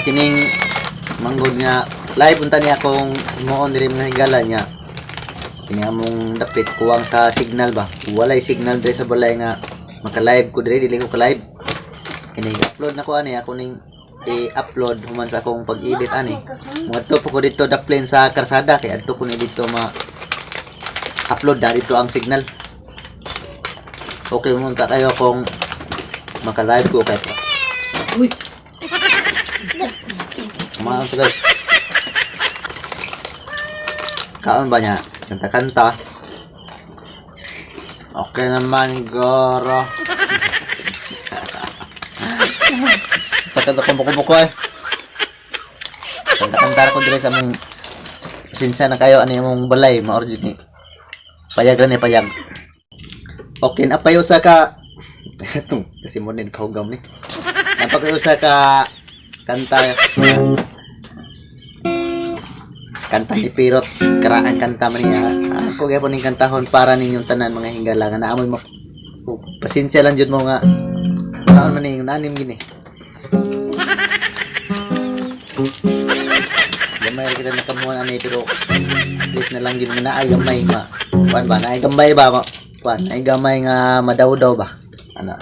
kining manggod nga live unta niya akong himuon diri mga higala niya. Kini among dapit kuwang sa signal ba. Walay signal diri sa balay nga maka-live ko diri, dili ko ka-live. Kini upload na ko ani ako ning i-upload human sa akong pag-edit ani. Mga po ko dito daplin sa karsada kay adto ko ni dito upload dito ang signal. Okay mo ta kayo kung maka-live ko kay. Uy. Kumain to guys. Kaon ba niya? Kanta-kanta. Okay naman, goro. Sakit ako buko-buko eh. Kanta-kanta ko dire sa mong sinsa na kayo ano yung balay, ma-origin ni. Payag rin eh, payag. Okay, napayo sa ka kasi mo din kahugam ni. Napayo sa ka kanta hipirot karaan kanta man niya. Ako gyapon ning kantahon para ninyong tanan mga hingala nga naamoy mo. Pasensya lang jud mo nga taon man ning nanim gini. Gamay kita nakamuan ani pero please na lang gid nga naay gamay ma. Kuan ba naay gamay ba? Kuan naay gamay nga madaw-daw ba? Ana.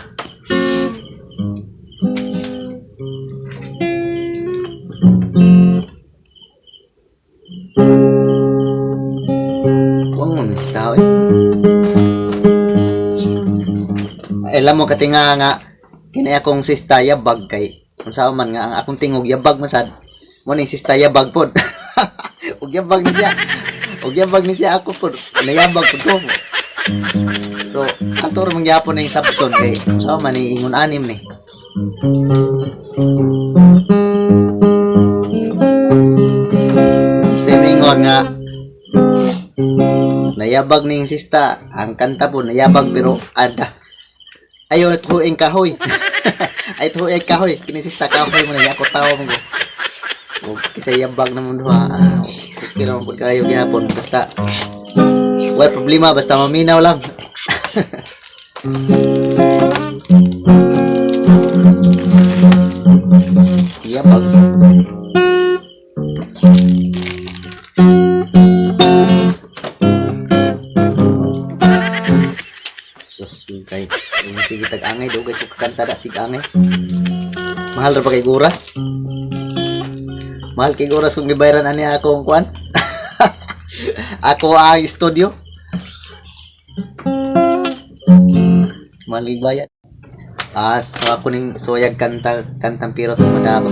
Alam mo katinga nga kini akong sista yabag kay unsa man nga ang akong tingog yabag masad mo ning sista yabag pod. Ug yabag ni siya ako pod nayabag pod ko. Pero ator man gyapon ning sabton kay unsa man ni ingon anim ni. Samingon nga nayabag ning sista ang kanta po nayabag pero ada ayo tuhuing kahoy. Ay tuhuing kahoy kini sista kahoy mo na ako tawo mo ko kasi yabag na mo duha. Okay ra mo kayo gyapon basta wala problema basta maminaw lang. Yabag kay sige tag-angay do guys kakanta da sig angay. Mahal ra pa kay guras. Mahal kay guras kung gibayaran ani akong kuan. Ako ang studio. Mali bayad. So ako ning soyag kantang pirot mo madamo.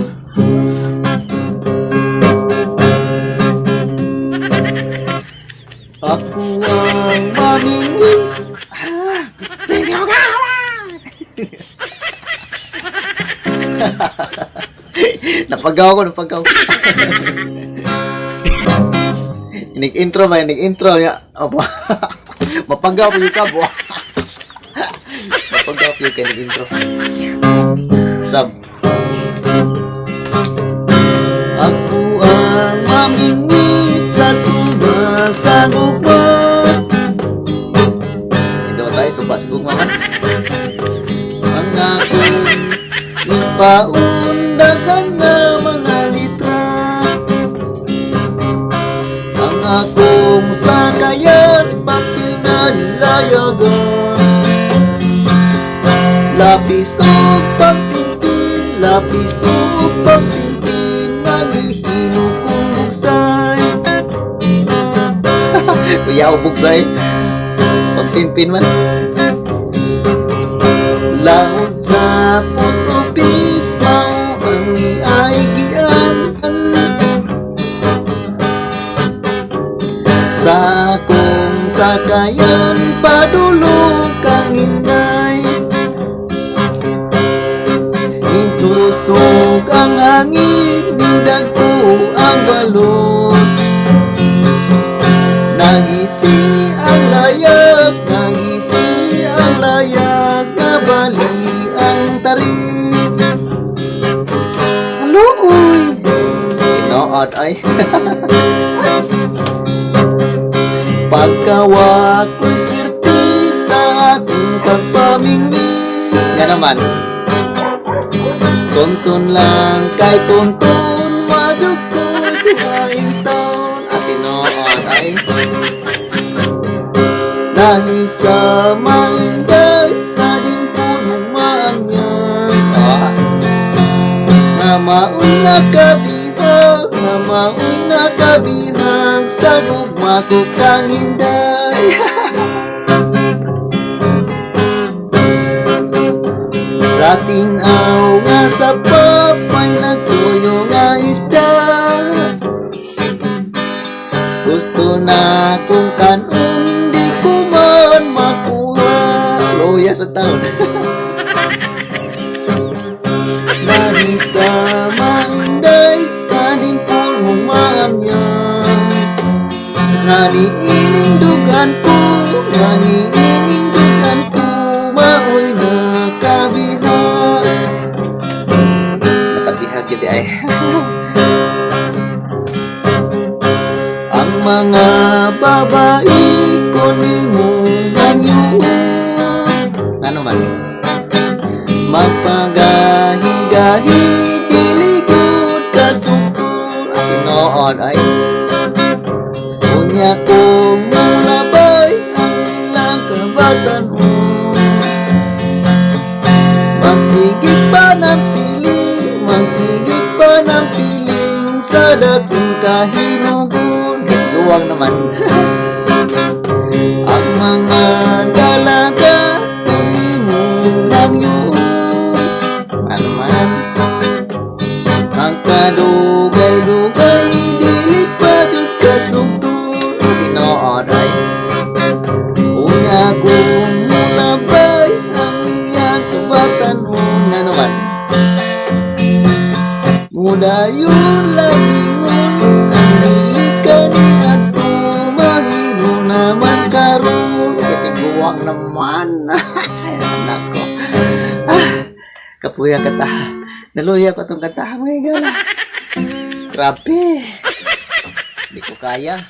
Ako ang mamingwi. Napagaw ko. Inig-intro ya. Opo. Mapagaw ko yung kabo. Mapagaw ko yung inig-intro. Sab. Ako ang mamingwit sa sumasagupan. Hindi tayo sumasagupan. Ang akong ipaundakan na mga litra. Ang akong sakayan papel na nilayagan. Lapis o pagtimpin, lapis o pagtimpin na lihino kong bugsay. Kuya o bugsay pagtimpin man. Laot sa post office mao ang iaigian. Sa akong sakayan padulong kang inay. Itusog ang hangin nidagko ang balon. Nangisi ang layag, nabali ang tarik. Hello, uy. Inood ay. Pagkawa ko'y swerte sa akong pagpamingwi. Nga naman. Tuntun lang kay tuntun, wajog ko'y kuhaing taon. At tinoon ay dahil sa maingay sa dimpun maanyay. Na mao'y nakabihag, na mao'y nakabihag sa gugma ko kang hinday. Sa tinaw nga sa papay nagtuyo nga isda, gusto na kung kanon di ko man makuha. Luya sa taon. Dahil sa maingay sa dimpul mong maanyang, nga niining dugan ko, nga niining dugan ko, mao'y nakabihag. Nakabihag yun di ay. Ang mga babae ko ni mo ganyo, ano man, magpagahi-gahi, diligod kasungkol. At tinoon ay unya kong mulabay ang ilang kabatan mo. Magsigig pa ng piling, magsigig pa ng piling sa datong kahinugon. Ituwang naman. Ang mga dalaga hindi mo lang yun. Ano man, ang kadugay-dugay dilit pa jud kasugtol. Tinoon ay unya kong mulabay ang iyang kabatan mo. Nga naman, mudayon lagingon ang nilikan ni ato, mahiro naman karon. Itiguwang naman. Anak ko. Kapuya kata. Naluya ko itong kanta. Mga gala. Grabe. Hindi ko kaya.